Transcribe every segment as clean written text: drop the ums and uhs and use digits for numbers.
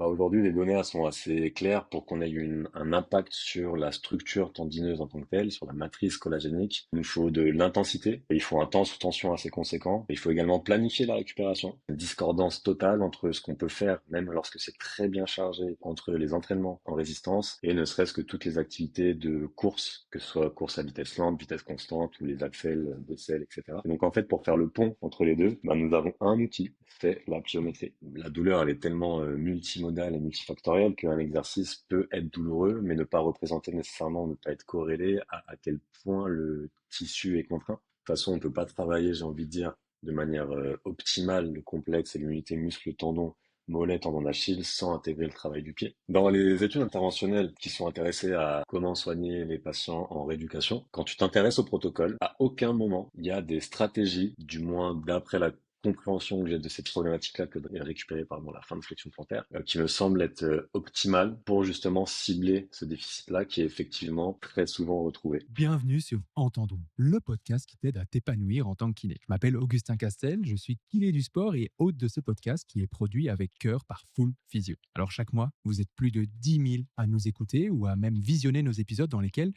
Aujourd'hui, les données elles sont assez claires pour qu'on ait un impact sur la structure tendineuse en tant que telle, sur la matrice collagénique. Il nous faut de l'intensité, et il faut un temps sous tension assez conséquent. Et il faut également planifier la récupération. Une discordance totale entre ce qu'on peut faire, même lorsque c'est très bien chargé, entre les entraînements en résistance et ne serait-ce que toutes les activités de course, que ce soit course à vitesse lente, vitesse constante ou les accels, décels, etc. Et donc en fait, pour faire le pont entre les deux, nous avons un outil, c'est la pliométrie. La douleur, elle est tellement multimodale et multifactorielle qu'un exercice peut être douloureux, mais ne pas représenter nécessairement, ne pas être corrélé à quel point le tissu est contraint. De toute façon, on peut pas travailler, j'ai envie de dire, de manière optimale le complexe et l'unité muscle-tendon, mollet, tendon d'Achille sans intégrer le travail du pied. Dans les études interventionnelles qui sont intéressées à comment soigner les patients en rééducation, quand tu t'intéresses au protocole, à aucun moment il y a des stratégies, du moins d'après la compréhension que j'ai de cette problématique-là que de récupérer pardon, la fin de flexion plantaire, qui me semble être optimale pour justement cibler ce déficit-là qui est effectivement très souvent retrouvé. Bienvenue sur Entendons, le podcast qui t'aide à t'épanouir en tant que kiné. Je m'appelle Augustin Castel, je suis kiné du sport et hôte de ce podcast qui est produit avec cœur par Full Physio. Alors chaque mois, vous êtes plus de 10 000 à nous écouter ou à même visionner nos épisodes dans lesquels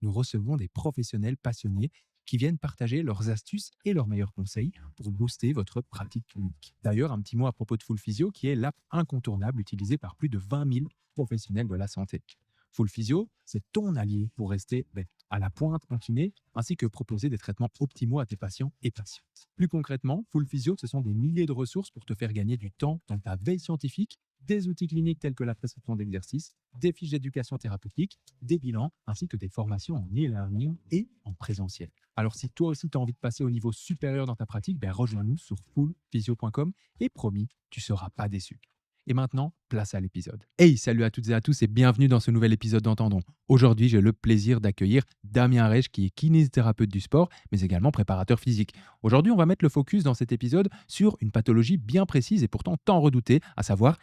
nous recevons des professionnels passionnés qui viennent partager leurs astuces et leurs meilleurs conseils pour booster votre pratique clinique. D'ailleurs, un petit mot à propos de Full Physio qui est l'app incontournable utilisée par plus de 20 000 professionnels de la santé. Full Physio, c'est ton allié pour rester à la pointe en kiné, ainsi que proposer des traitements optimaux à tes patients et patientes. Plus concrètement, Full Physio, ce sont des milliers de ressources pour te faire gagner du temps dans ta veille scientifique, des outils cliniques tels que la prescription d'exercices, des fiches d'éducation thérapeutique, des bilans, ainsi que des formations en e-learning et en présentiel. Alors si toi aussi tu as envie de passer au niveau supérieur dans ta pratique, rejoins-nous sur fullphysio.com et promis, tu ne seras pas déçu. Et maintenant, place à l'épisode. Hey, salut à toutes et à tous et bienvenue dans ce nouvel épisode d'Entendons. Aujourd'hui, j'ai le plaisir d'accueillir Damien Reich qui est kinésithérapeute du sport, mais également préparateur physique. Aujourd'hui, on va mettre le focus dans cet épisode sur une pathologie bien précise et pourtant tant redoutée, à savoir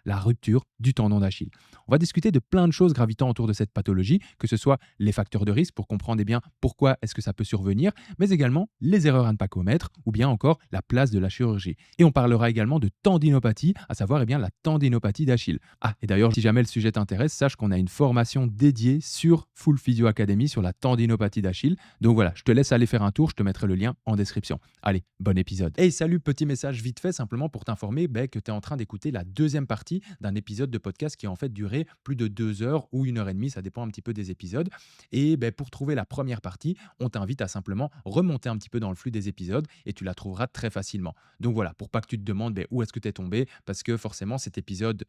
la rupture du tendon d'Achille. On va discuter de plein de choses gravitant autour de cette pathologie, que ce soit les facteurs de risque pour comprendre pourquoi est-ce que ça peut survenir, mais également les erreurs à ne pas commettre ou bien encore la place de la chirurgie. Et on parlera également de tendinopathie, à savoir la tendinopathie d'Achille. Ah, et d'ailleurs, si jamais le sujet t'intéresse, sache qu'on a une formation dédiée sur Full Physio Academy sur la tendinopathie d'Achille. Donc voilà, je te laisse aller faire un tour, je te mettrai le lien en description. Allez, bon épisode. Hey, salut, petit message vite fait simplement pour t'informer que tu es en train d'écouter la deuxième partie d'un épisode de podcast qui a en fait duré plus de 2 heures ou 1 heure et demie, ça dépend un petit peu des épisodes. Et pour trouver la première partie, on t'invite à simplement remonter un petit peu dans le flux des épisodes et tu la trouveras très facilement. Donc voilà, pour pas que tu te demandes où est-ce que tu es tombé, parce que forcément cet épisode,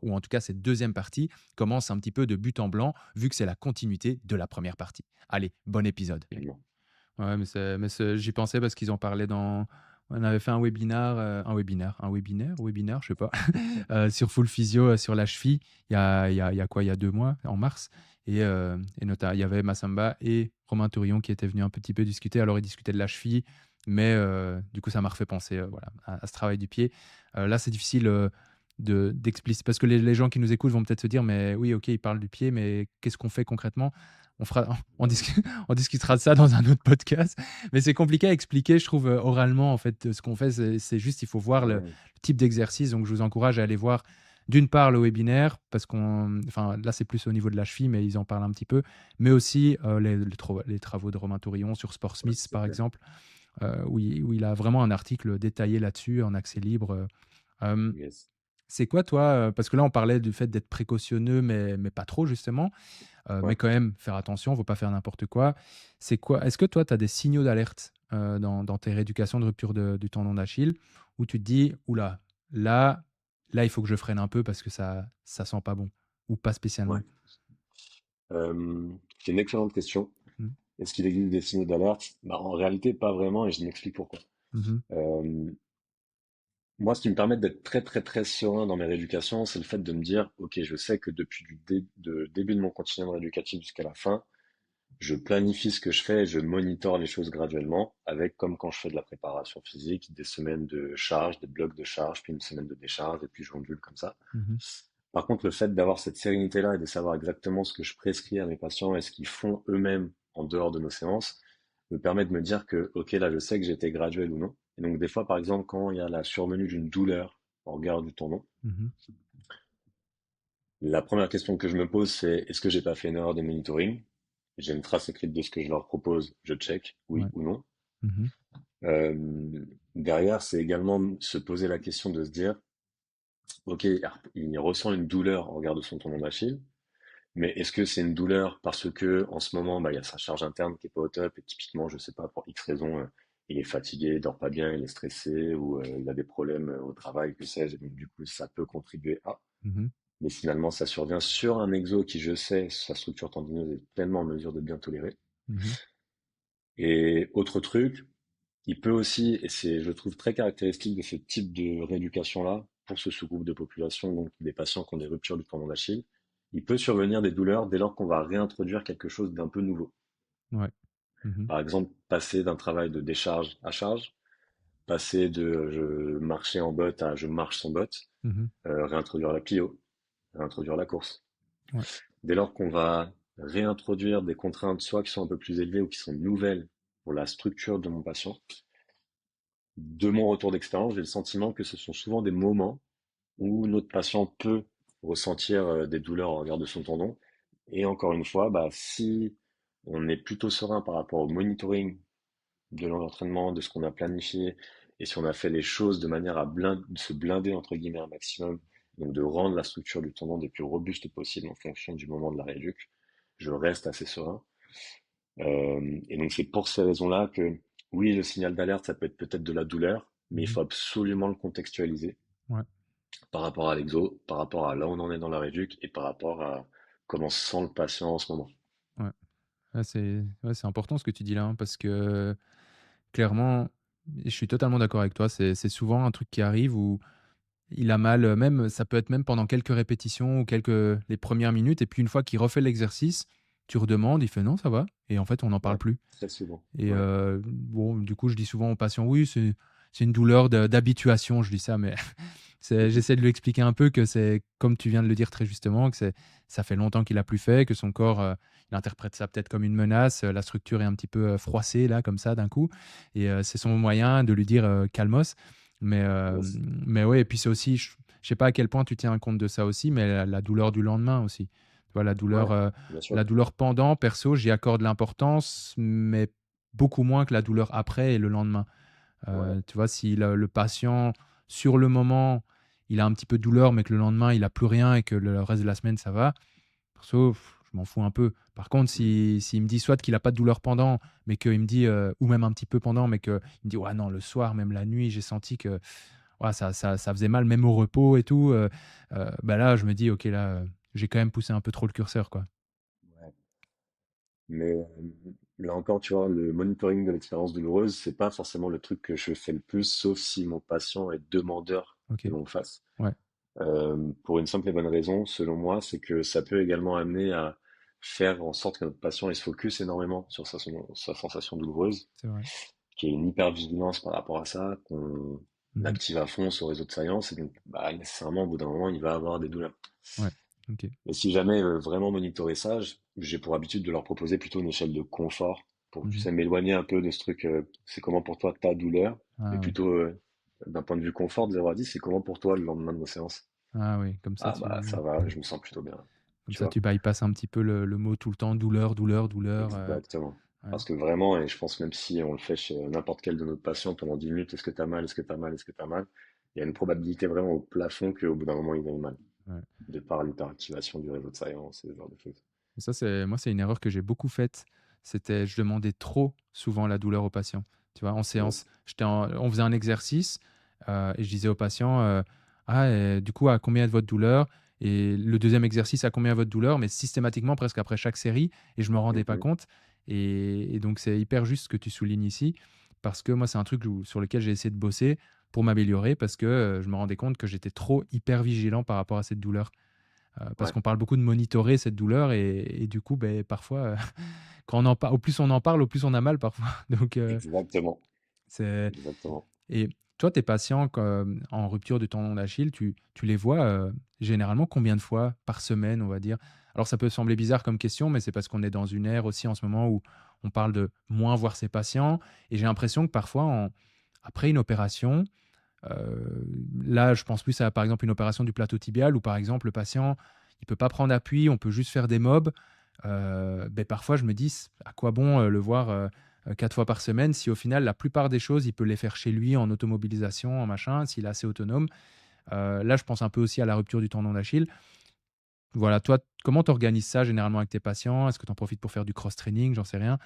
ou en tout cas cette deuxième partie, commence un petit peu de but en blanc, vu que c'est la continuité de la première partie. Allez, bon épisode. Ouais, j'y pensais parce qu'ils en parlaient dans. On avait fait un webinaire, je sais pas, sur Full Physio, sur la cheville, il y a quoi, il y a 2 mois, en mars. Il y avait Massamba et Romain Tourillon qui étaient venus un petit peu discuter. Alors, ils discutaient de la cheville, mais du coup, ça m'a refait penser à ce travail du pied. Là, c'est difficile d'expliciter, parce que les gens qui nous écoutent vont peut-être se dire, mais oui, ok, ils parlent du pied, mais qu'est-ce qu'on fait concrètement? On discutera de ça dans un autre podcast, mais c'est compliqué à expliquer, je trouve, oralement. En fait, ce qu'on fait, c'est juste, il faut voir le type d'exercice. Donc, je vous encourage à aller voir, d'une part, le webinaire, parce là, c'est plus au niveau de la cheville, mais ils en parlent un petit peu, mais aussi les travaux de Romain Tourillon sur Sport Smith, par exemple, où il a vraiment un article détaillé là-dessus, en accès libre. Yes. C'est quoi, toi, parce que là, on parlait du fait d'être précautionneux, mais pas trop, justement, mais Ouais. quand même faire attention, il ne faut pas faire n'importe quoi. C'est quoi? Est-ce que toi, tu as des signaux d'alerte dans tes rééducations de rupture du tendon d'Achille, où tu te dis, oula, là, là, il faut que je freine un peu parce que ça sent pas bon, ou pas spécialement? Ouais. C'est une excellente question. Mhm. Est-ce qu'il existe des signaux d'alerte? En réalité, pas vraiment, et je m'explique pourquoi. Mhm. Euh, Moi, ce qui me permet d'être très, très, très serein dans mes rééducations, c'est le fait de me dire, OK, je sais que depuis le début de mon continuum rééducatif jusqu'à la fin, je planifie ce que je fais et je monitore les choses graduellement, avec, comme quand je fais de la préparation physique, des semaines de charge, des blocs de charge, puis une semaine de décharge, et puis je ondule comme ça. Mhm. Par contre, le fait d'avoir cette sérénité-là et de savoir exactement ce que je prescris à mes patients et ce qu'ils font eux-mêmes en dehors de nos séances, me permet de me dire que, OK, là, je sais que j'ai été graduel ou non. Et donc, des fois, par exemple, quand il y a la survenue d'une douleur en regard du tendon, Mhm. La première question que je me pose, c'est est-ce que j'ai pas fait une erreur de monitoring? J'ai une trace écrite de ce que je leur propose, je check, oui Ouais. ou non. Mhm. Derrière, c'est également se poser la question de se dire, ok, il ressent une douleur en regard de son tendon d'Achille, mais est-ce que c'est une douleur parce que en ce moment, bah, il y a sa charge interne qui est pas au top et typiquement, je sais pas, pour X raison, il est fatigué, il dort pas bien, il est stressé ou il a des problèmes au travail, que sais-je, et donc du coup, ça peut contribuer à. Mhm. Mais finalement, ça survient sur un exo qui, je sais, sa structure tendineuse est pleinement en mesure de bien tolérer. Mhm. Et autre truc, il peut aussi, et c'est, je trouve, très caractéristique de ce type de rééducation-là, pour ce sous-groupe de population, donc des patients qui ont des ruptures du tendon d'Achille, il peut survenir des douleurs dès lors qu'on va réintroduire quelque chose d'un peu nouveau. Ouais. Mhm. Par exemple, passer d'un travail de décharge à charge, passer de je marchais en botte à je marche sans botte, Mhm. réintroduire la plio, réintroduire la course. Ouais. Dès lors qu'on va réintroduire des contraintes, soit qui sont un peu plus élevées ou qui sont nouvelles pour la structure de mon patient, de mon retour d'expérience, j'ai le sentiment que ce sont souvent des moments où notre patient peut ressentir des douleurs en regard de son tendon. Et encore une fois, bah, si on est plutôt serein par rapport au monitoring de l'entraînement, de ce qu'on a planifié, et si on a fait les choses de manière à se blinder entre guillemets un maximum, donc de rendre la structure du tendon des plus robustes possible en fonction du moment de la rééduque, je reste assez serein. Et donc c'est pour ces raisons-là que oui, le signal d'alerte, ça peut être peut-être de la douleur, mais il Mhm. faut absolument le contextualiser Ouais. par rapport à l'exo, par rapport à là où on en est dans la réduc et par rapport à comment se sent le patient en ce moment. Ouais. Ouais, c'est important ce que tu dis là, hein, parce que clairement, je suis totalement d'accord avec toi. C'est souvent un truc qui arrive où il a mal, même, ça peut être même pendant quelques répétitions ou les premières minutes, et puis une fois qu'il refait l'exercice, tu redemandes, il fait non, ça va, et en fait, on n'en parle Ouais, plus. très souvent. Et Ouais, bon, du coup, je dis souvent aux patients, oui, c'est une douleur d'habituation, je dis ça, mais mhm, j'essaie de lui expliquer un peu que c'est, comme tu viens de le dire très justement, que ça fait longtemps qu'il a plus fait, que son corps, il interprète ça peut-être comme une menace, la structure est un petit peu froissée, là, comme ça, d'un coup, et c'est son moyen de lui dire calmos. Mais, yes, mais ouais, et puis c'est aussi, je sais pas à quel point tu tiens compte de ça aussi, mais la douleur du lendemain aussi. Tu vois, ouais, bien sûr. la douleur pendant, perso, j'y accorde l'importance, mais beaucoup moins que la douleur après et le lendemain. Ouais, Tu vois, si le patient, sur le moment, il a un petit peu de douleur, mais que le lendemain, il a plus rien et que le reste de la semaine, ça va, perso, je m'en fous un peu. Par contre, mhm, s'il me dit soit qu'il a pas de douleur pendant, mais qu'il me dit, ou même un petit peu pendant, mais qu'il me dit, ouais, non, le soir, même la nuit, j'ai senti que ouais, ça faisait mal, même au repos et tout, bah là, je me dis, ok, là, j'ai quand même poussé un peu trop le curseur, quoi. ouais. Mais là encore, tu vois, le monitoring de l'expérience douloureuse, c'est pas forcément le truc que je fais le plus, sauf si mon patient est demandeur Ok, que l'on le fasse. ouais. Pour une simple et bonne raison, selon moi, c'est que ça peut également amener à faire en sorte que notre patient il se focus énormément sur sa sensation douloureuse, C'est vrai. qu'il y ait une hypervigilance par rapport à ça, qu'on Mhm. active à fond son réseau de science, et donc bah, nécessairement, au bout d'un moment, il va avoir des douleurs. Ouais, ok. Et si jamais vraiment monitorer ça, j'ai pour habitude de leur proposer plutôt une échelle de confort pour, tu Mhm. sais, m'éloigner un peu de ce truc, c'est comment pour toi ta douleur, et Ah oui. plutôt d'un point de vue confort de 0 à 10, c'est comment pour toi le lendemain de nos séances. Ah oui, Ah bah ça va, je me sens plutôt bien, comme tu ça, vois. tu bypasses un petit peu le mot tout le temps, douleur, douleur, douleur. Exactement. Ouais, Parce que vraiment, et je pense même si on le fait chez n'importe quel de nos patients pendant 10 minutes, est-ce que t'as mal, est-ce que t'as mal, est-ce que t'as mal, il y a une probabilité vraiment au plafond qu'au bout d'un moment, il ait mal, ouais. de par l'hyperactivation du réseau de science et ce genre de choses. Et ça, moi, c'est une erreur que j'ai beaucoup faite. C'était, je demandais trop souvent la douleur aux patients. Tu vois, en séance, Yes. on faisait un exercice et je disais aux patients, ah, du coup, à combien est votre douleur? Et le deuxième exercice, à combien est votre douleur? Mais systématiquement, presque après chaque série, et je me rendais pas Mhm. compte. Et donc, c'est hyper juste ce que tu soulignes ici, parce que moi, c'est un truc sur lequel j'ai essayé de bosser pour m'améliorer, parce que je me rendais compte que j'étais trop hyper vigilant par rapport à cette douleur. Parce Ouais, qu'on parle beaucoup de monitorer cette douleur et du coup, beh, parfois, quand au plus on en parle, au plus on a mal parfois. Donc, exactement, c'est exactement. et toi, tes patients en rupture du tendon d'Achille, tu les vois, généralement combien de fois par semaine, on va dire? Alors ça peut sembler bizarre comme question, mais c'est parce qu'on est dans une ère aussi en ce moment où on parle de moins voir ses patients, et j'ai l'impression que parfois après une opération, là, je pense plus à, par exemple, une opération du plateau tibial où, par exemple, le patient, il peut pas prendre appui, on peut juste faire des mobs. Ben, parfois, je me dis, à quoi bon le voir 4 fois par semaine si au final, la plupart des choses, il peut les faire chez lui en automobilisation, en machin, s'il est assez autonome. Là, je pense un peu aussi à la rupture du tendon d'Achille. Voilà, toi, comment tu organises ça généralement avec tes patients? Est-ce que tu en profites pour faire du cross-training? J'en sais rien.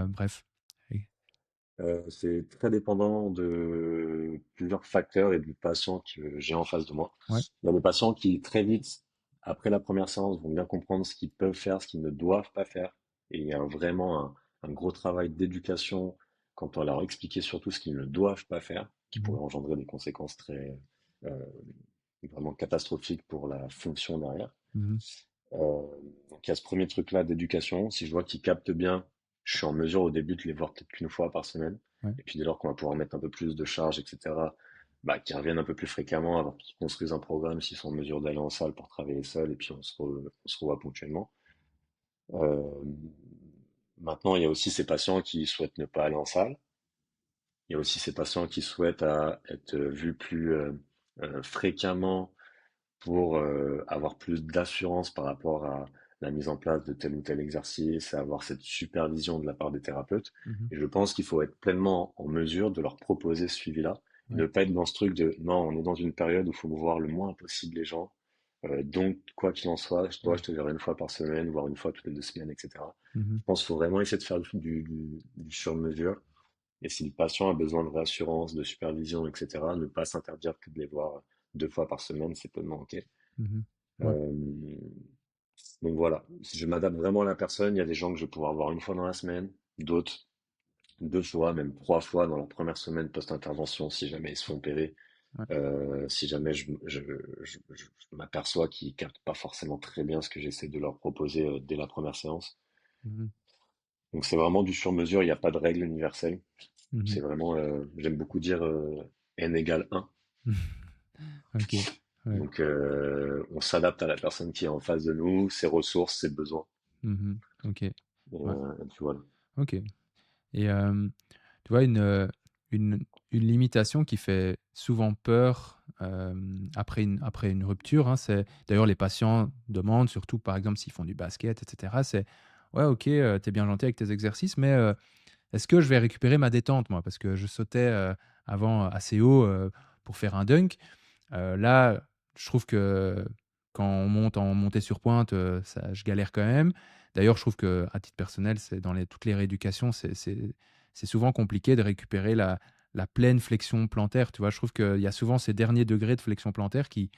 Bref. Et- C'est très dépendant de plusieurs facteurs et du patient que j'ai en face de moi. Ouais. Il y a des patients qui, très vite, après la première séance, vont bien comprendre ce qu'ils peuvent faire, ce qu'ils ne doivent pas faire. Et il y a vraiment un gros travail d'éducation quand on leur expliquer surtout ce qu'ils ne doivent pas faire, qui Mhm. pourrait engendrer des conséquences très, euh, vraiment catastrophiques pour la fonction derrière. Mhm. Euh, donc il y a ce premier truc-là d'éducation. Si je vois qu'ils captent bien, je suis en mesure au début de les voir peut-être qu'une fois par semaine. Ouais. Et puis dès lors qu'on va pouvoir mettre un peu plus de charge, etc., bah, qu'ils reviennent un peu plus fréquemment, avant qu'ils construisent un programme, s'ils sont en mesure d'aller en salle pour travailler seuls, et puis on se revoit ponctuellement. Euh, Maintenant, il y a aussi ces patients qui souhaitent ne pas aller en salle. Il y a aussi ces patients qui souhaitent être vus plus fréquemment pour avoir plus d'assurance par rapport à la mise en place de tel ou tel exercice, à avoir cette supervision de la part des thérapeutes. Mhm. Et je pense qu'il faut être pleinement en mesure de leur proposer ce suivi-là et Ouais. ne pas être dans ce truc de non, on est dans une période où il faut voir le moins possible les gens. Donc, quoi qu'il en soit, toi, Ouais. je te verrai une fois par semaine, voire une fois toutes les 2 semaines, etc. Mhm. Je pense qu'il faut vraiment essayer de faire du sur-mesure. Et si le patient a besoin de réassurance, de supervision, etc., ne pas s'interdire que de les voir 2 fois par semaine, c'est pleinement OK. Mhm. Ouais. Euh, donc voilà, je m'adapte vraiment à la personne. Il y a des gens que je vais pouvoir voir une fois dans la semaine, d'autres 2 fois, même 3 fois dans leur première semaine post-intervention si jamais ils se font opérer, Ouais. si jamais je m'aperçois qu'ils captent pas forcément très bien ce que j'essaie de leur proposer dès la première séance. Mhm. Donc c'est vraiment du sur-mesure, il n'y a pas de règle universelle. Mhm. C'est vraiment, j'aime beaucoup dire n égale 1. Ok. Ouais. Donc on s'adapte à la personne qui est en face de nous, ses ressources, ses besoins. Mhm. Ok. Ouais. Et puis voilà. Ok. Et tu vois, une limitation qui fait souvent peur après une rupture, hein, c'est d'ailleurs les patients demandent, surtout par exemple s'ils font du basket, etc. C'est ouais, ok, t'es bien gentil avec tes exercices, mais est-ce que je vais récupérer ma détente, moi? Parce que je sautais avant assez haut pour faire un dunk. Là, je trouve que quand on monte en montée sur pointe, je galère quand même. D'ailleurs, je trouve que à titre personnel, c'est dans toutes les rééducations, c'est souvent compliqué de récupérer la pleine flexion plantaire. Tu vois, je trouve qu'il y a souvent ces derniers degrés de flexion plantaire qui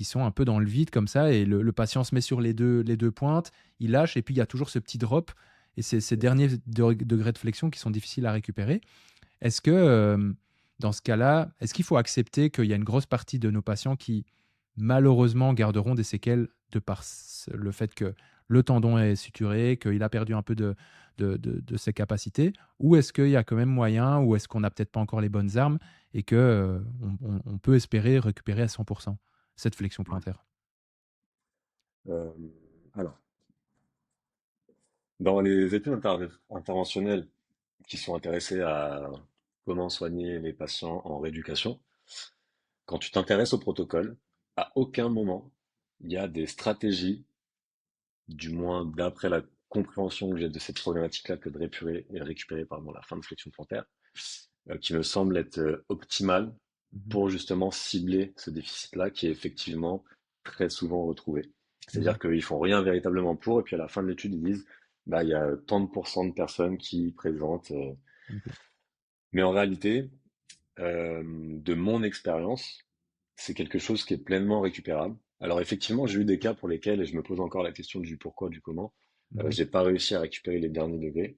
sont un peu dans le vide comme ça, et le patient se met sur les deux pointes, il lâche, et puis il y a toujours ce petit drop, et c'est ces derniers degrés de flexion qui sont difficiles à récupérer. Est-ce que, dans ce cas-là, est-ce qu'il faut accepter qu'il y a une grosse partie de nos patients qui, malheureusement, garderont des séquelles de par le fait que le tendon est suturé, qu'il a perdu un peu de ses capacités? Ou est-ce qu'il y a quand même moyen, ou est-ce qu'on n'a peut-être pas encore les bonnes armes et que on peut espérer récupérer à 100% cette flexion Ouais. plantaire? Euh, alors, dans les études interventionnelles qui sont intéressées à comment soigner les patients en rééducation, quand tu t'intéresses au protocole, à aucun moment il y a des stratégies, du moins d'après la compréhension que j'ai de cette problématique-là, que de récupérer pardon, la fin de flexion plantaire, qui me semble être optimale Mhm, pour justement cibler ce déficit-là qui est effectivement très souvent retrouvé. mhm, C'est-à-dire qu'ils font rien véritablement pour, et puis à la fin de l'étude, ils disent, bah, il y a tant de pourcents de personnes qui présentent. ok, Mais en réalité, de mon expérience, c'est quelque chose qui est pleinement récupérable. Alors effectivement, j'ai eu des cas pour lesquels, et je me pose encore la question du pourquoi, du comment, mhm, j'ai pas réussi à récupérer les derniers degrés.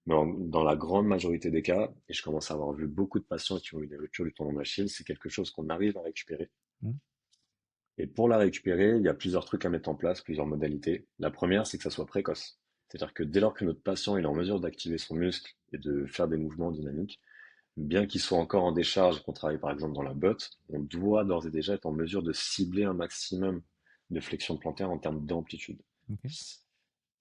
Mais dans la grande majorité des cas, et je commence à avoir vu beaucoup de patients qui ont eu des ruptures du tendon d'Achille, c'est quelque chose qu'on arrive à récupérer. mhm, Et pour la récupérer, il y a plusieurs trucs à mettre en place, plusieurs modalités. La première, c'est que ça soit précoce. C'est-à-dire que dès lors que notre patient est en mesure d'activer son muscle et de faire des mouvements dynamiques, bien qu'il soit encore en décharge, qu'on travaille par exemple dans la botte, on doit d'ores et déjà être en mesure de cibler un maximum de flexion plantaire en termes d'amplitude. ok,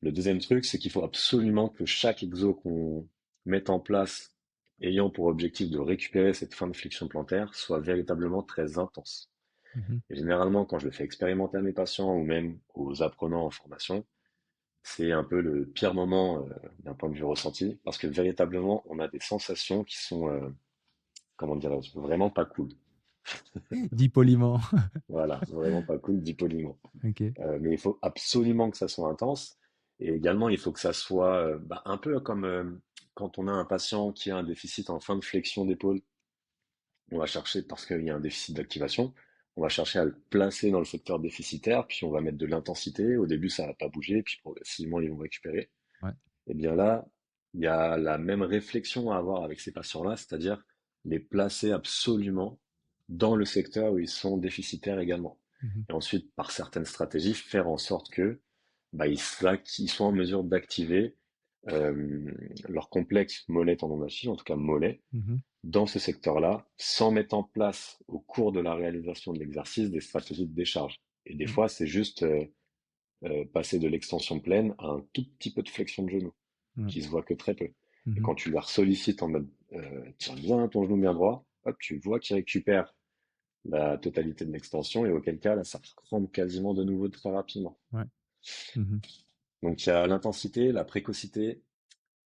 Le deuxième truc, c'est qu'il faut absolument que chaque exo qu'on mette en place, ayant pour objectif de récupérer cette fin de flexion plantaire, soit véritablement très intense. Mhm. Et généralement, quand je le fais expérimenter à mes patients ou même aux apprenants en formation, c'est un peu le pire moment d'un point de vue ressenti, parce que véritablement, on a des sensations qui sont, comment dirais-je, vraiment pas cool. Dis poliment. Voilà, vraiment pas cool, dit poliment. Ok. Mais il faut absolument que ça soit intense. Et également, il faut que ça soit un peu comme quand on a un patient qui a un déficit en fin de flexion d'épaule, on va chercher, parce qu'il y a un déficit d'activation, on va chercher à le placer dans le secteur déficitaire, puis on va mettre de l'intensité. Au début, ça va pas bouger, puis progressivement, ils vont récupérer. Ouais. Et bien là, il y a la même réflexion à avoir avec ces patients-là, c'est-à-dire les placer absolument dans le secteur où ils sont déficitaires également. Mhm. Et ensuite, par certaines stratégies, faire en sorte que ils soient en mesure d'activer leur complexe mollet tendon d'Achille, en tout cas mollet, Mhm. dans ce secteur-là, sans mettre en place au cours de la réalisation de l'exercice des stratégies de décharge. Et des Mhm. fois, c'est juste passer de l'extension pleine à un tout petit peu de flexion de genou Ouais. qui se voit que très peu. Et Mhm. quand tu leur sollicites en mode tiens bien ton genou bien droit, hop, tu vois qu'il récupère la totalité de l'extension et auquel cas là ça reprend quasiment de nouveau très rapidement. Ouais. Mhm. Donc il y a l'intensité, la précocité,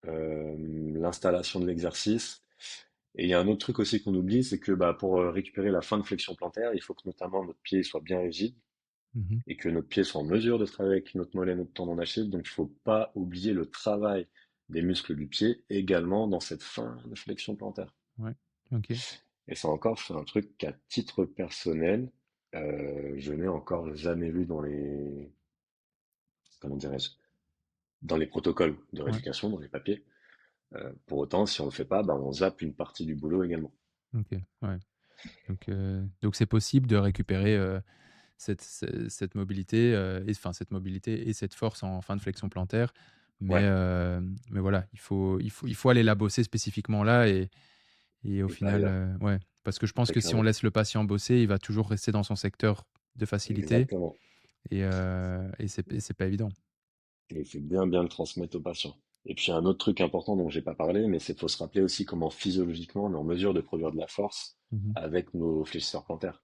l'installation de l'exercice. Et il y a un autre truc aussi qu'on oublie, c'est que pour récupérer la fin de flexion plantaire, il faut que notamment notre pied soit bien rigide Mhm. et que notre pied soit en mesure de travailler avec notre mollet, notre tendon d'Achille. Donc, il ne faut pas oublier le travail des muscles du pied également dans cette fin de flexion plantaire. Ouais. Ok. Et ça encore, c'est un truc qu'à titre personnel, je n'ai encore jamais vu dans les, comment dirais-je, dans les protocoles de Ouais. rééducation, dans les papiers. Pour autant, si on le fait pas, on zappe une partie du boulot également. Ok. Ouais. Donc c'est possible de récupérer cette mobilité, enfin cette mobilité et cette force en fin de flexion plantaire. Mais, Ouais, euh, mais voilà, il faut aller la bosser spécifiquement là et au et pas final, ailleurs, ouais. Parce que je pense très que si on clairement. laisse le patient bosser, il va toujours rester dans son secteur de facilité Exactement. et c'est pas évident. Et c'est bien, bien le transmettre aux patients. Et puis un autre truc important dont j'ai pas parlé, mais c'est faut se rappeler aussi comment physiologiquement on est en mesure de produire de la force Mhm. avec nos fléchisseurs plantaires.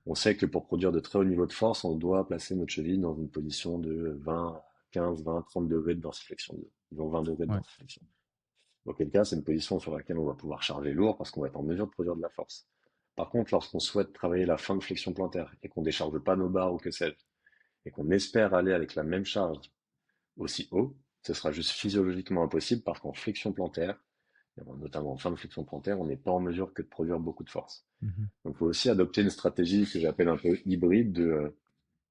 On sait que pour produire de très hauts niveaux de force, on doit placer notre cheville dans une position de 20, 15, 20, 30 degrés de dorsiflexion, disons 20 degrés de Ouais. dorsiflexion. Auquel cas, c'est une position sur laquelle on va pouvoir charger lourd parce qu'on va être en mesure de produire de la force. Par contre, lorsqu'on souhaite travailler la fin de flexion plantaire et qu'on décharge pas nos barres ou que sais-je, et qu'on espère aller avec la même charge aussi haut, ce sera juste physiologiquement impossible parce qu'en flexion plantaire, notamment en fin de flexion plantaire, on n'est pas en mesure que de produire beaucoup de force. Mhm. Donc il faut aussi adopter une stratégie que j'appelle un peu hybride de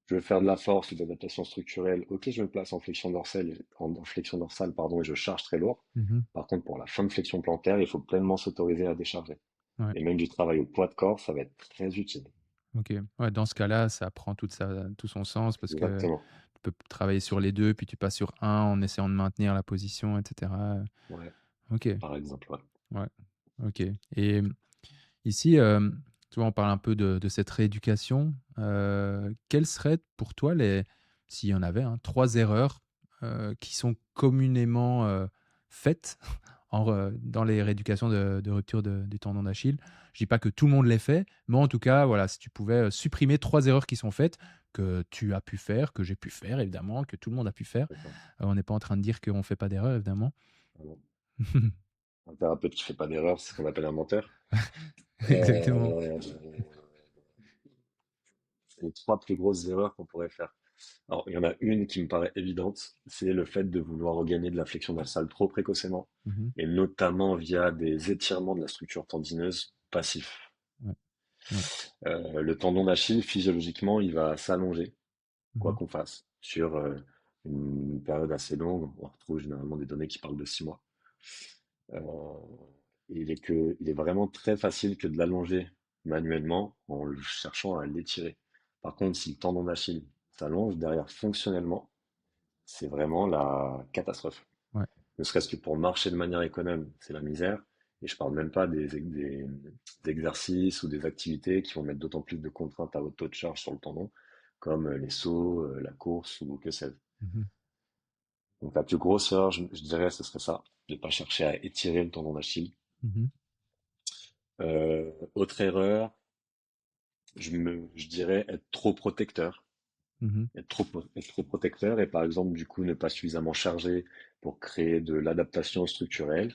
je veux faire de la force ou de l'adaptation structurelle, ok je me place en flexion dorsale, en flexion dorsale pardon, et je charge très lourd. Mhm. Par contre pour la fin de flexion plantaire, il faut pleinement s'autoriser à décharger. Ouais. Et même du travail au poids de corps, ça va être très utile. Ok. Ouais, dans ce cas-là, ça prend tout son sens parce que Exactement. tu peux travailler sur les deux, puis tu passes sur un en essayant de maintenir la position, etc. Ouais, Ok. par exemple, ouais. Ouais. Ok. Et ici, tu vois, on parle un peu de cette rééducation. Quelles seraient pour toi s'il y en avait, hein, 3 erreurs qui sont communément faites dans les rééducations de rupture du tendon d'Achille? Je dis pas que tout le monde les fait, mais en tout cas, voilà, si tu pouvais supprimer 3 erreurs qui sont faites, que tu as pu faire, que j'ai pu faire, évidemment, que tout le monde a pu faire. D'accord. On n'est pas en train de dire qu'on ne fait pas d'erreur, évidemment. Vraiment. Un thérapeute qui fait pas d'erreur, c'est ce qu'on appelle un menteur. Exactement. Euh, les trois plus grosses erreurs qu'on pourrait faire. Alors, il y en a une qui me paraît évidente, c'est le fait de vouloir regagner de la flexion dorsale trop précocement, Mhm. et notamment via des étirements de la structure tendineuse passifs. Ouais. Ouais. Le tendon d'Achille, physiologiquement, il va s'allonger, quoi Mhm. qu'on fasse, sur une période assez longue. On retrouve généralement des données qui parlent de 6 mois. Euh, il est vraiment très facile que de l'allonger manuellement en cherchant à l'étirer. Par contre, si le tendon d'Achille s'allonge derrière fonctionnellement, c'est vraiment la catastrophe. Ouais. Ne serait-ce que pour marcher de manière économe, c'est la misère. Et je parle même pas des exercices ou des activités qui vont mettre d'autant plus de contraintes à haute taux de charge sur le tendon, comme les sauts, la course ou que sais-je. Mhm. Donc la plus grosse erreur, je dirais, ce serait ça, de ne pas chercher à étirer le tendon d'Achille. Mhm. Autre erreur, je dirais être trop protecteur. Mhm. Être trop protecteur et par exemple, du coup, ne pas suffisamment charger pour créer de l'adaptation structurelle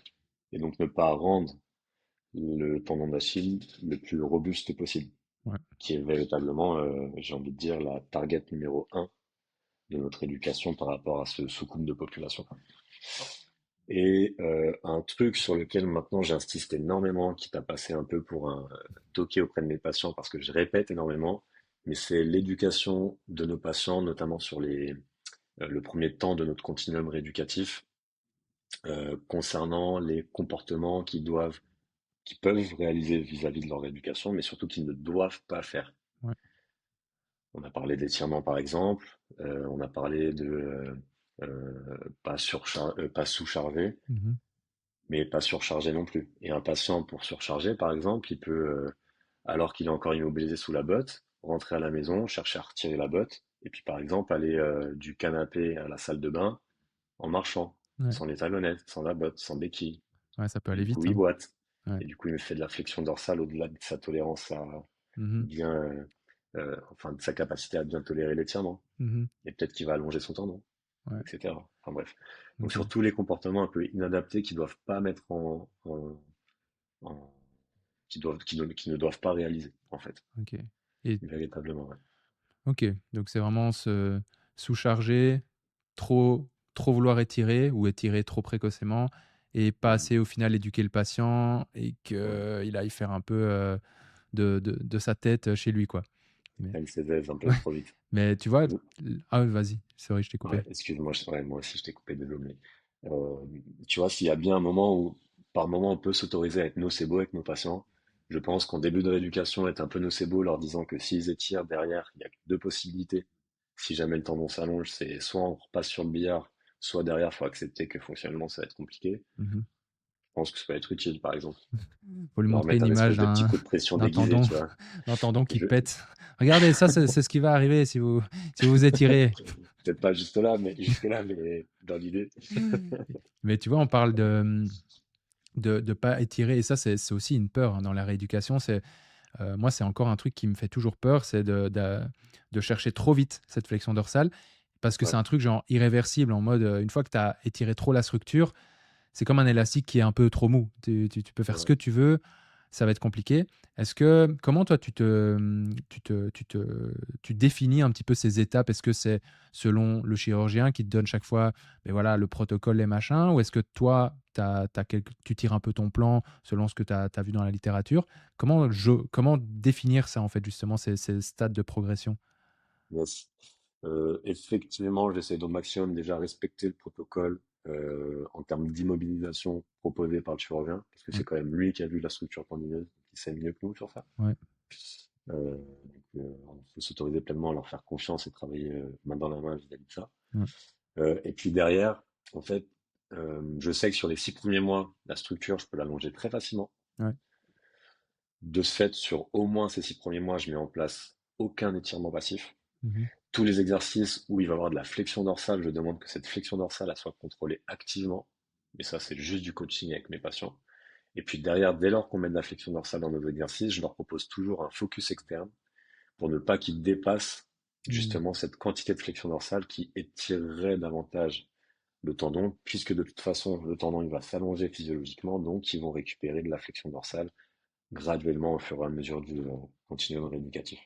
et donc ne pas rendre le tendon d'Achille le plus robuste possible, Ouais. qui est véritablement, j'ai envie de dire, la target numéro un de notre éducation par rapport à ce sous-groupe de population. Et un truc sur lequel maintenant j'insiste énormément, qui t'a passé un peu pour un toqué auprès de mes patients parce que je répète énormément, mais c'est l'éducation de nos patients, notamment sur le premier temps de notre continuum rééducatif, concernant les comportements qui peuvent réaliser vis-à-vis de leur éducation, mais surtout qu'ils ne doivent pas faire. Ouais. On a parlé d'étirement par exemple, on a parlé de pas sous-charger, Mhm. mais pas surcharger non plus. Et un patient pour surcharger, par exemple, il peut, alors qu'il est encore immobilisé sous la botte, rentrer à la maison, chercher à retirer la botte, et puis par exemple aller du canapé à la salle de bain en marchant, Ouais. sans les talonnettes, sans la botte, sans béquille. Ouais, ça peut Et aller du coup, vite, il hein. boite. Ouais. Et du coup, il me fait de la flexion dorsale au-delà de sa tolérance à Mhm. bien, enfin, de sa capacité à bien tolérer l'étirement. Mhm. Et peut-être qu'il va allonger son tendon, Ouais. etc. Enfin bref. Donc Ok. sur tous les comportements un peu inadaptés qui doivent pas mettre en- qui ne doivent pas réaliser, en fait. Ok. Et Véritablement, ouais. ok. Donc c'est vraiment se sous-charger, trop vouloir étirer ou étirer trop précocement et pas Mm. assez au final éduquer le patient et Ouais. qu'il aille faire un peu de sa tête chez lui, quoi. Mais, Elle s'évèse un peu ouais. trop vite. Mais tu vois, Mm. ah vas-y, sorry, je t'ai Ouais, coupé. excuse-moi, ouais, moi aussi je t'ai coupé, désolé. Tu vois, s'il y a bien un moment où, par moment, on peut s'autoriser à être nocebo avec nos patients, je pense qu'en début de rééducation, être un peu nocebo, leur disant que s'ils étirent derrière, il y a que deux possibilités. Si jamais le tendon s'allonge, c'est soit on repasse sur le billard, soit derrière, il faut accepter que fonctionnellement ça va être compliqué. Mhm. Je pense que ça peut être utile, par exemple. Faut lui Leur montrer mettre une un image espèce de petit coup de pression d'un déguisé, tendon, tu vois. d'un tendon qui Je, pète. Regardez, ça, c'est ce qui va arriver si vous vous étirez. peut-être pas juste là, mais jusque là, mais dans l'idée. Mais tu vois, on parle de pas étirer, et ça, c'est aussi une peur hein, dans la rééducation. Moi, c'est encore un truc qui me fait toujours peur, c'est de chercher trop vite cette flexion dorsale, parce que c'est Ouais, un truc genre irréversible, en mode, une fois que tu as étiré trop la structure, c'est comme un élastique qui est un peu trop mou. Tu peux faire ce ouais. que tu veux, ça va être compliqué. Comment toi tu définis un petit peu ces étapes? Est-ce que c'est selon le chirurgien qui te donne chaque fois, mais voilà, le protocole, les machins, ou est-ce que toi, tu tires un peu ton plan selon ce que tu as vu dans la littérature? Comment définir ça, en fait, justement, ces stades de progression? Yes. Effectivement, j'essaie au maximum déjà respecter le protocole en termes d'immobilisation proposé par le chirurgien, parce que c'est Ouais, quand même lui qui a vu la structure tendineuse, qui sait mieux que nous sur ça. ouais, Il faut s'autoriser pleinement à leur faire confiance et travailler main dans la main vis-à-vis de ça. ouais, Et puis derrière, en fait, je sais que sur les 6 premiers mois, la structure, je peux l'allonger très facilement. ouais. De ce fait, sur au moins ces 6 premiers mois, je mets en place aucun étirement passif. Mhm. Tous les exercices où il va y avoir de la flexion dorsale, je demande que cette flexion dorsale elle soit contrôlée activement. Mais ça, c'est juste du coaching avec mes patients. Et puis derrière, dès lors qu'on met de la flexion dorsale dans nos exercices, je leur propose toujours un focus externe pour ne pas qu'ils dépassent Mhm. justement cette quantité de flexion dorsale qui étirerait davantage le tendon, puisque de toute façon, le tendon il va s'allonger physiologiquement, donc ils vont récupérer de la flexion dorsale graduellement au fur et à mesure du continuum rééducatif.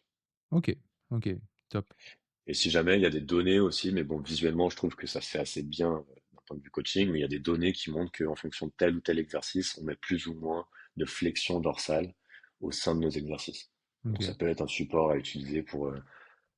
Ok, ok, top. Et si jamais il y a des données aussi, mais bon, visuellement, je trouve que ça se fait assez bien d'un point de vue coaching, mais il y a des données qui montrent qu'en fonction de tel ou tel exercice, on met plus ou moins de flexion dorsale au sein de nos exercices. Donc ça Ok, peut être un support à utiliser pour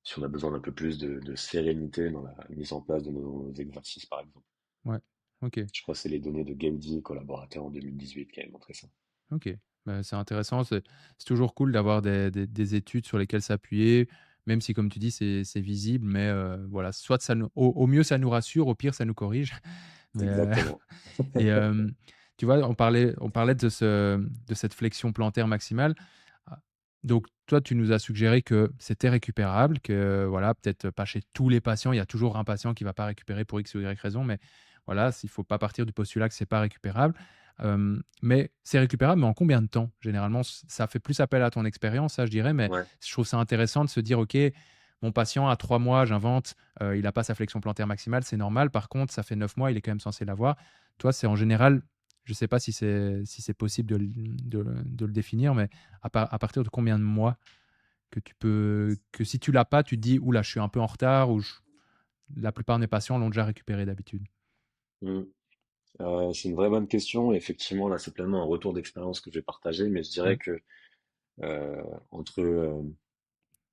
si on a besoin d'un peu plus de sérénité dans la mise en place de nos exercices, par exemple. ouais, ok. Je crois que c'est les données de Gaudy, collaborateur en 2018, qui avaient montré ça. Ok, bah, c'est intéressant. C'est toujours cool d'avoir des études sur lesquelles s'appuyer, même si, comme tu dis, c'est visible. Mais voilà, soit au mieux, ça nous rassure, au pire, ça nous corrige. Mais, Exactement. et tu vois, on parlait de cette flexion plantaire maximale. Ah, donc, toi, tu nous as suggéré que c'était récupérable, que voilà, peut-être pas chez tous les patients, il y a toujours un patient qui ne va pas récupérer pour X ou Y raison, mais voilà, il ne faut pas partir du postulat que ce n'est pas récupérable. Mais c'est récupérable, mais en combien de temps? Généralement, ça fait plus appel à ton expérience, ça, je dirais, mais Ouais. je trouve ça intéressant de se dire: «OK, mon patient à 3 mois, j'invente, il a pas sa flexion plantaire maximale, c'est normal. Par contre, ça fait 9 mois, il est quand même censé l'avoir». Toi, c'est en général, je sais pas si c'est possible de le définir, mais à partir de combien de mois que si tu l'as pas, tu te dis: «Ouh là, je suis un peu en retard» ou la plupart de mes patients l'ont déjà récupéré d'habitude? Mm. C'est une vraie bonne question. Et effectivement, là, c'est pleinement un retour d'expérience que je vais partager, mais je dirais Ouais, que entre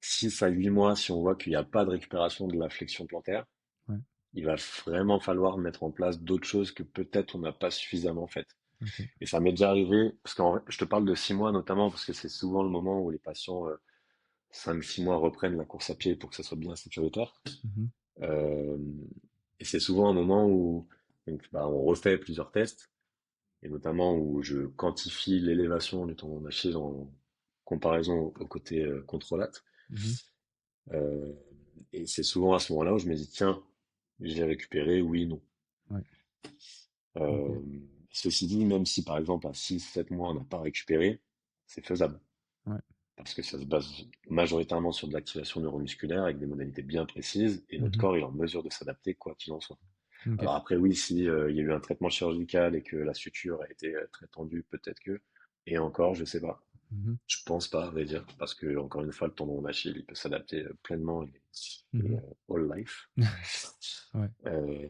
6 à 8 mois, si on voit qu'il n'y a pas de récupération de la flexion plantaire, ouais, il va vraiment falloir mettre en place d'autres choses que peut-être on n'a pas suffisamment faites. OK. Et ça m'est déjà arrivé, parce qu'en vrai, je te parle de 6 mois notamment, parce que c'est souvent le moment où les patients, 5-6 mois, reprennent la course à pied pour que ça soit bien sécuritaire. Mmh. Euh, et c'est souvent un moment où donc, bah, on refait plusieurs tests, et notamment où je quantifie l'élévation du tendon d'Achille en comparaison au côté contrôlate. Mmh. Euh, et c'est souvent à ce moment-là où je me dis, tiens, j'ai récupéré, oui, non. Ouais, OK. Euh, Ceci dit, même si par exemple à 6-7 mois on n'a pas récupéré, c'est faisable. Ouais. Parce que ça se base majoritairement sur de l'activation neuromusculaire avec des modalités bien précises, et notre Mmh. corps est en mesure de s'adapter quoi qu'il en soit. OK. Alors après, oui, si il y a eu un traitement chirurgical et que la suture a été très tendue, peut-être que. Et encore, je sais pas. Mmh. Je pense pas, à vrai dire, parce que encore une fois, le tendon d'Achille, il peut s'adapter pleinement et Mmh. all life. Ouais, Euh,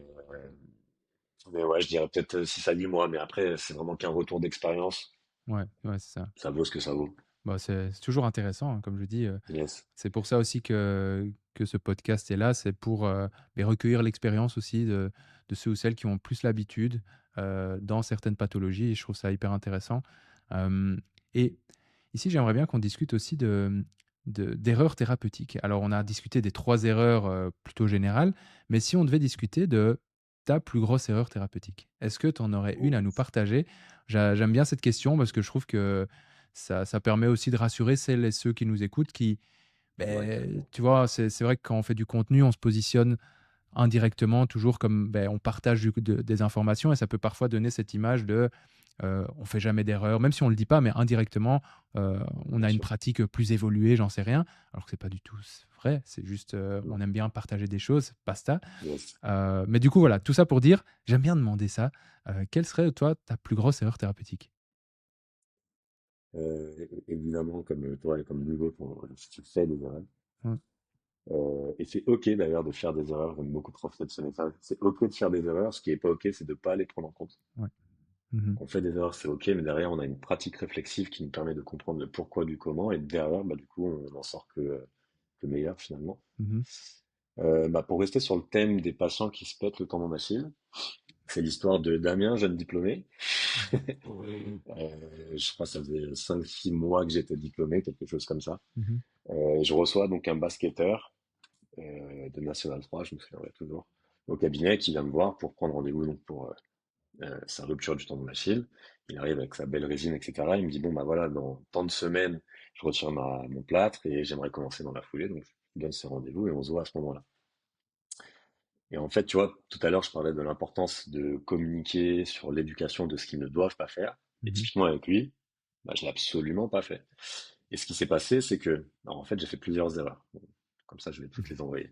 mais ouais, je dirais peut-être 6 à 8 mois, mais après, c'est vraiment qu'un retour d'expérience. ouais, ouais, c'est ça. Ça vaut ce que ça vaut. Bah, c'est toujours intéressant, hein, comme je dis, Yes. c'est pour ça aussi que ce podcast est là, c'est pour, beh, recueillir l'expérience aussi de ceux ou celles qui ont plus l'habitude, dans certaines pathologies et je trouve ça hyper intéressant. Hem et ici, j'aimerais bien qu'on discute aussi d'erreurs thérapeutiques. Alors, on a discuté des 3 erreurs, plutôt générales, mais si on devait discuter de ta plus grosse erreur thérapeutique, est-ce que tu en aurais une à nous partager? J'aime bien cette question parce que je trouve que ça permet aussi de rassurer celles et ceux qui nous écoutent qui, Ouais, beh, carrément. tu vois, c'est vrai que quand on fait du contenu, on se positionne indirectement toujours comme, beh, on partage des informations et ça peut parfois donner cette image de, on fait jamais d'erreur, même si on le dit pas, mais indirectement, on Bien a une sûr. pratique plus évoluée, j'en sais rien, alors que c'est pas du tout vrai, c'est juste, Mm. on aime bien partager des choses, basta. Yes. Mais du coup, voilà, tout ça pour dire, j'aime bien demander ça, quelle serait, toi, ta plus grosse erreur thérapeutique? Évidemment, comme toi et comme nous autres, tu fais des erreurs. Mmh, Et c'est OK d'ailleurs de faire des erreurs. J'aime beaucoup transmettre ce message. C'est OK de faire des erreurs. Ce qui est pas OK, c'est de pas les prendre en compte. ouais. Mmh. On fait des erreurs, c'est OK, mais derrière, on a une pratique réflexive qui nous permet de comprendre le pourquoi du comment. Et derrière, bah, du coup, on n'en sort que meilleur finalement. Mmh. Bah, pour rester sur le thème des patients qui se pètent le tendon d'Achille, c'est l'histoire de Damien, jeune diplômé. Je crois que ça faisait 5-6 mois que j'étais diplômé, quelque chose comme ça. Mmh. Je reçois donc un basketteur de National 3, je me souviendrai toujours, au cabinet qui vient me voir pour prendre rendez-vous donc pour sa rupture du tendon d'Achille. Il arrive avec sa belle résine, etc. Il me dit, bon, bah voilà, dans tant de semaines, je retire mon plâtre et j'aimerais commencer dans la foulée. Donc, je lui donne ce rendez-vous et on se voit à ce moment-là. Et en fait, tu vois, tout à l'heure, je parlais de l'importance de communiquer sur l'éducation de ce qu'ils ne doivent pas faire. Et Mmh. typiquement avec lui, bah, je l'ai absolument pas fait. Et ce qui s'est passé, c'est que, alors, en fait, j'ai fait plusieurs erreurs. Bon, comme ça, je vais toutes les envoyer.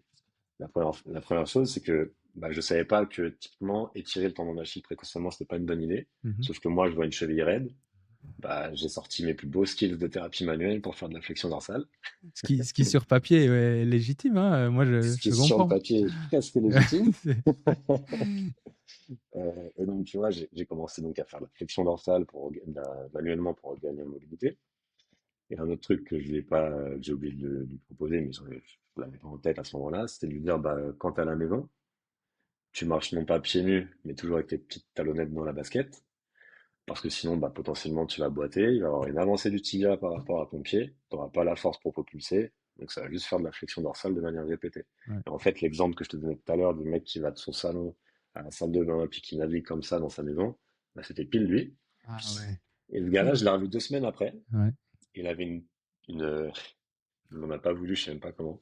La première chose, c'est que bah, je savais pas que typiquement étirer le tendon d'Achille précocement, c'était pas une bonne idée. Mmh. Sauf que moi, je vois une cheville raide. Bah, j'ai sorti mes plus beaux skills de thérapie manuelle pour faire de la flexion dorsale. Ce qui sur papier est légitime, hein, moi Ce qui je sur le comprends. papier est presque légitime. C'est Et donc, tu vois, j'ai commencé donc à faire de la flexion dorsale manuellement pour gagner en mobilité. Et un autre truc que je n'ai pas, que j'ai oublié de lui proposer, mais je l'avais pas en tête à ce moment-là, c'était de lui dire, bah, quand t'es à la maison, tu marches non pas pieds nus, mais toujours avec tes petites talonnettes dans la basket. Parce que sinon, bah, potentiellement, tu vas boiter, il va y avoir une avancée du tibia par rapport à ton pied, tu n'auras pas la force pour propulser, donc ça va juste faire de la flexion dorsale de manière répétée. ouais. Et en fait, l'exemple que je te donnais tout à l'heure du mec qui va de son salon à la salle de bain et puis qui navigue comme ça dans sa maison, bah, c'était pile lui. Ah ouais. Et le gars-là, je l'ai revu 2 semaines après, Ouais. il avait une il n'en a pas voulu, je sais même pas comment,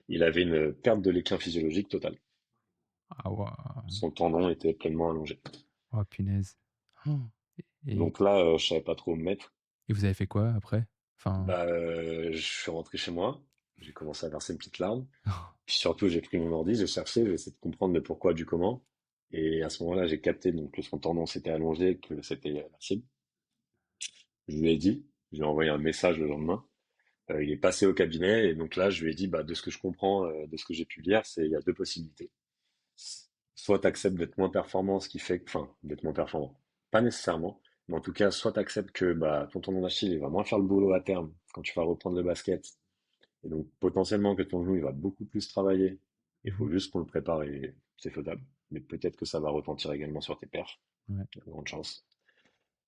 il avait une perte de l'équilibre physiologique totale. Ah waouh! Son tendon était pleinement allongé. Oh punaise. Oh. Et, Donc là, je savais pas trop où me mettre. et vous avez fait quoi après? Enfin, Bah, je suis rentré chez moi. J'ai commencé à verser une petite larme. Puis surtout, j'ai pris mon ordi, j'ai cherché, j'ai essayé de comprendre le pourquoi du comment. Et à ce moment-là, j'ai capté donc que son tendon s'était allongé, que c'était la cible. Je lui ai dit, je lui ai envoyé un message le lendemain. Il est passé au cabinet et donc là, je lui ai dit, bah, de ce que je comprends, de ce que j'ai pu lire, il y a deux possibilités. Soit tu acceptes d'être moins performant, ce qui fait, enfin, d'être moins performant. Pas nécessairement, mais en tout cas, soit tu acceptes que bah, ton tendon d'Achille, il va moins faire le boulot à terme quand tu vas reprendre le basket. Et donc, potentiellement que ton genou, il va beaucoup plus travailler. Il faut mhm, juste qu'on le prépare et c'est faisable. Mais peut-être que ça va retentir également sur tes perfs. ouais. Il y a de grandes chances.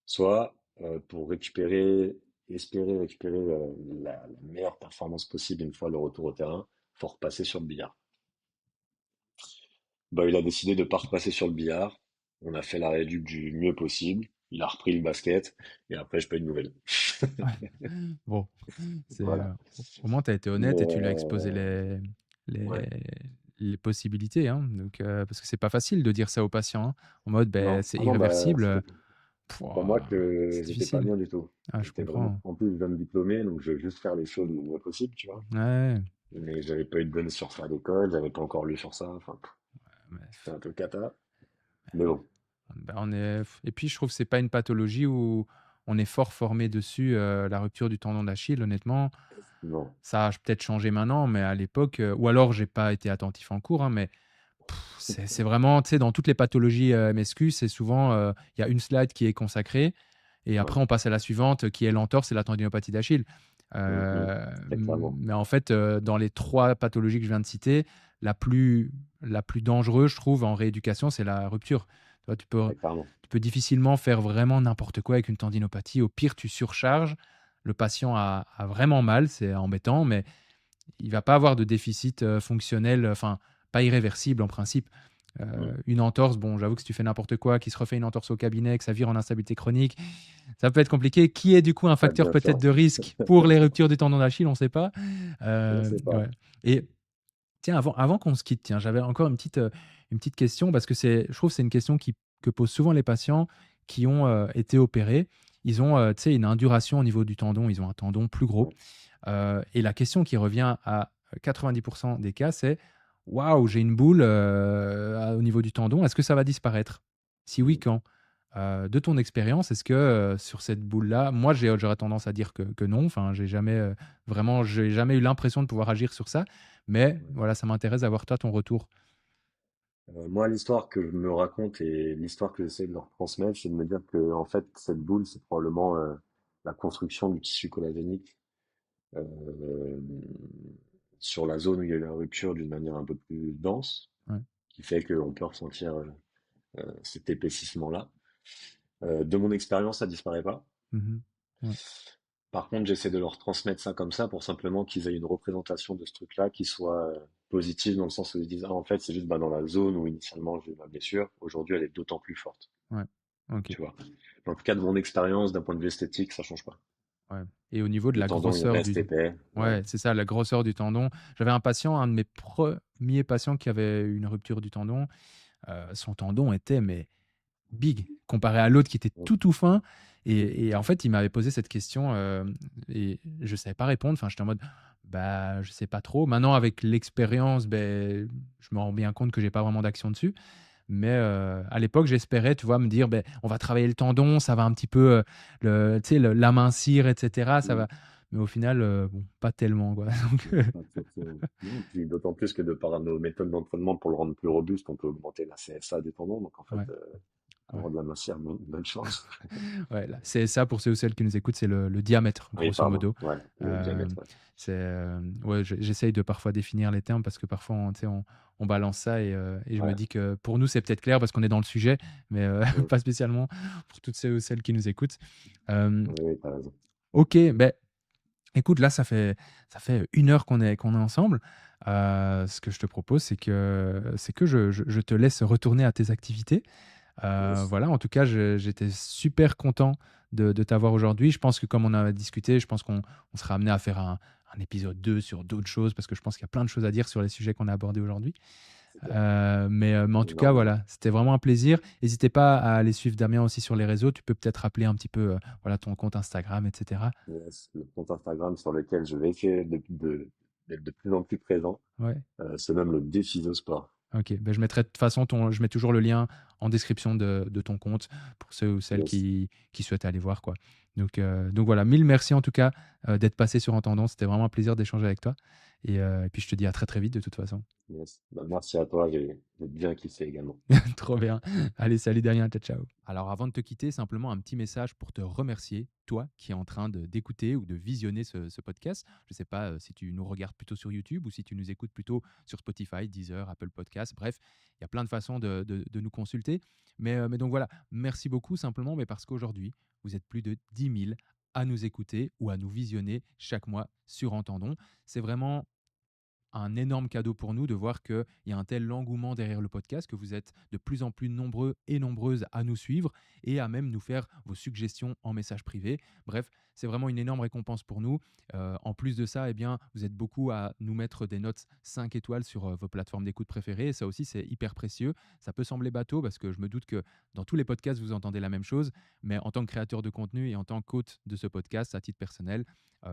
Soit, pour espérer récupérer la meilleure performance possible une fois le retour au terrain, faut repasser sur le billard. Bah, il a décidé de pas repasser sur le billard. On a fait la réduc du mieux possible. Il a repris le basket et après, je pas eu de nouvelles. Ouais. Bon, Voilà. au moins tu as été honnête et tu lui as exposé Mais les, ouais, les possibilités, hein. Donc, parce que c'est pas facile de dire ça aux patients, hein, en mode ben, non, c'est ah non, bah, irréversible. c'est pour moi C'est que j'étais pas difficile. bien du tout. Ah, je J'étais vraiment, comprends. en plus, je viens de diplômer, donc je veux juste faire les choses le mieux possible, tu vois. Ouais. Mais j'avais pas eu de bonne sur ça à l'école, j'avais pas encore lu sur ça, enfin, c'était Mais un peu cata. Mais bon, ben, et puis je trouve que c'est pas une pathologie où on est fort formé dessus, la rupture du tendon d'Achille, honnêtement. non. Ça a peut-être changé maintenant, mais à l'époque, ou alors j'ai pas été attentif en cours, hein, mais c'est vraiment, tu sais, dans toutes les pathologies MSQ, c'est souvent, il y a une slide qui est consacrée, et Ouais. après on passe à la suivante, qui est l'entorse et la tendinopathie d'Achille. Mhm. Très clairement. Mais en fait, dans les trois pathologies que je viens de citer, la plus, la plus dangereuse, je trouve, en rééducation, c'est la rupture. Tu vois, Très clairement. tu peux difficilement faire vraiment n'importe quoi avec une tendinopathie. Au pire, tu surcharges. Le patient a vraiment mal, c'est embêtant, mais il va pas avoir de déficit fonctionnel, enfin, pas irréversible en principe. Mm. Une entorse, bon, j'avoue que si tu fais n'importe quoi, qui se refait une entorse au cabinet, que ça vire en instabilité chronique, ça peut être compliqué. Qui est du coup un Ouais, facteur bien peut-être sûr. de risque pour les ruptures du tendon d'Achille, on ne sait pas. Je sais pas. Ouais. Et tiens, avant qu'on se quitte, tiens, j'avais encore une petite question parce que je trouve que c'est une question que posent souvent les patients qui ont été opérés. Ils ont, tu sais, une induration au niveau du tendon, ils ont un tendon plus gros. Ouais. Et la question qui revient à 90% des cas, c'est: waouh, j'ai une boule au niveau du tendon, est-ce que ça va disparaître? Si oui, Mm. quand? De ton expérience, est-ce que sur cette boule-là, moi j'aurais tendance à dire que non, enfin, j'ai jamais eu l'impression de pouvoir agir sur ça, mais Ouais. voilà, ça m'intéresse d'avoir toi ton retour. Moi, l'histoire que je me raconte et l'histoire que j'essaie de leur transmettre, c'est de me dire que, en fait, cette boule, c'est probablement la construction du tissu collagénique euh, sur la zone où il y a eu la rupture d'une manière un peu plus dense, Ouais. qui fait qu'on peut ressentir cet épaississement-là. De mon expérience, ça disparaît pas. Mhm. Ouais. Par contre, j'essaie de leur transmettre ça comme ça pour simplement qu'ils aient une représentation de ce truc-là qui soit positive dans le sens où ils se disent, ah, en fait, c'est juste bah, dans la zone où initialement j'ai eu ma blessure. Aujourd'hui, elle est d'autant plus forte, Ouais. Ok. tu vois. En tout cas, de mon expérience, d'un point de vue esthétique, ça change pas. Ouais. Et au niveau de Le la tendon, il grosseur reste épais. Ouais. ouais, c'est ça, la grosseur du tendon. J'avais un patient, un de mes premiers patients qui avait une rupture du tendon. Son tendon était mais big comparé à l'autre qui était tout fin. Et en fait, il m'avait posé cette question et je savais pas répondre. Enfin, j'étais en mode, bah, je sais pas trop. Maintenant, avec l'expérience, ben, je me rends bien compte que j'ai pas vraiment d'action dessus. Mais à l'époque, j'espérais, tu vois, me dire, ben, on va travailler le tendon, ça va un petit peu tu sais, l'amincir, etc. Ça Mm. va. Mais au final, bon, pas tellement, quoi. Donc, Pas forcément. Non, puis d'autant plus que de par nos méthodes d'entraînement pour le rendre plus robuste, on peut augmenter la CSA des tendons. Donc en fait, ouais, ouais. avoir de la matière, bonne chance. Ouais, c'est ça pour ceux ou celles qui nous écoutent, c'est le diamètre, Oui, grosso pardon. modo. Ouais, le Euh, diamètre, ouais. ouais, j'essaye de parfois définir les termes parce que parfois, tu sais, on balance ça et je me Ouais. dis que pour nous, c'est peut-être clair parce qu'on est dans le sujet, mais Mm. pas spécialement pour toutes ceux ou celles qui nous écoutent. Euh, Oui, oui, t'as raison. ok, ben écoute, là, ça fait 1 heure qu'on est ensemble. Ce que je te propose, c'est que je te laisse retourner à tes activités. Yes. Voilà, en tout cas, j'étais super content de t'avoir aujourd'hui. Je pense que comme on a discuté, je pense qu'on sera amené à faire un épisode 2 sur d'autres choses parce que je pense qu'il y a plein de choses à dire sur les sujets qu'on a abordés aujourd'hui. c'est clair. Mais en tout cas, Énormément. voilà, c'était vraiment un plaisir. N'hésitez pas à aller suivre Damien aussi sur les réseaux. Tu peux peut-être rappeler un petit peu voilà, ton compte Instagram, etc. Yes, le compte Instagram sur lequel je vais essayer d'être de plus en plus présent, Ouais. se nomme le Défi de Sport. Ok. Ben, je mettrai de toute façon je mets toujours le lien en description de ton compte pour ceux ou celles Yes, qui souhaitent aller voir, quoi. Donc voilà, mille merci en tout cas d'être passé sur Entendons. C'était vraiment un plaisir d'échanger avec toi. Et puis je te dis à très très vite de toute façon. yes. Bah, merci à toi, j'ai bien kiffé également. Trop bien. Allez, salut Damien, ciao, ciao. Alors avant de te quitter, simplement un petit message pour te remercier, toi qui es en train d'écouter ou de visionner ce podcast. Je ne sais pas si tu nous regardes plutôt sur YouTube ou si tu nous écoutes plutôt sur Spotify, Deezer, Apple Podcasts. Bref, il y a plein de façons de nous consulter. Mais donc voilà, merci beaucoup simplement, mais parce qu'aujourd'hui, vous êtes plus de 10 000 à nous écouter ou à nous visionner chaque mois sur Entendons. C'est vraiment un énorme cadeau pour nous de voir qu'il y a un tel engouement derrière le podcast, que vous êtes de plus en plus nombreux et nombreuses à nous suivre et à même nous faire vos suggestions en message privé. Bref, c'est vraiment une énorme récompense pour nous. En plus de ça, eh bien, vous êtes beaucoup à nous mettre des notes 5 étoiles sur vos plateformes d'écoute préférées. Et ça aussi, c'est hyper précieux. Ça peut sembler bateau parce que je me doute que dans tous les podcasts, vous entendez la même chose. Mais en tant que créateur de contenu et en tant qu'hôte de ce podcast, à titre personnel,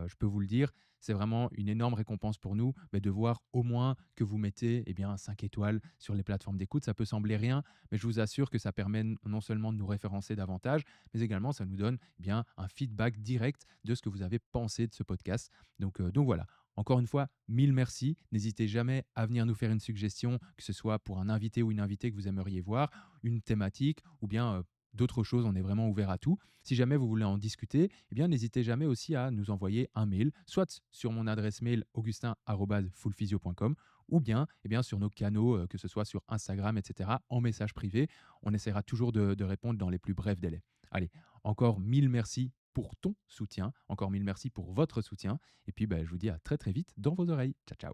je peux vous le dire, c'est vraiment une énorme récompense pour nous, mais de voir au moins que vous mettez 5 étoiles sur les plateformes d'écoute. Ça peut sembler rien, mais je vous assure que ça permet non seulement de nous référencer davantage, mais également ça nous donne un feedback direct de ce que vous avez pensé de ce podcast. Donc voilà. Encore une fois, mille merci. N'hésitez jamais à venir nous faire une suggestion, que ce soit pour un invité ou une invitée que vous aimeriez voir, une thématique ou bien d'autres choses. On est vraiment ouvert à tout. Si jamais vous voulez en discuter, n'hésitez jamais aussi à nous envoyer un mail, soit sur mon adresse mail augustin@fullphysio.com ou bien sur nos canaux, que ce soit sur Instagram, etc., en message privé. On essaiera toujours de répondre dans les plus brefs délais. Allez, encore mille merci pour ton soutien, encore mille merci pour votre soutien. Et puis, je vous dis à très très vite dans vos oreilles. Ciao, ciao.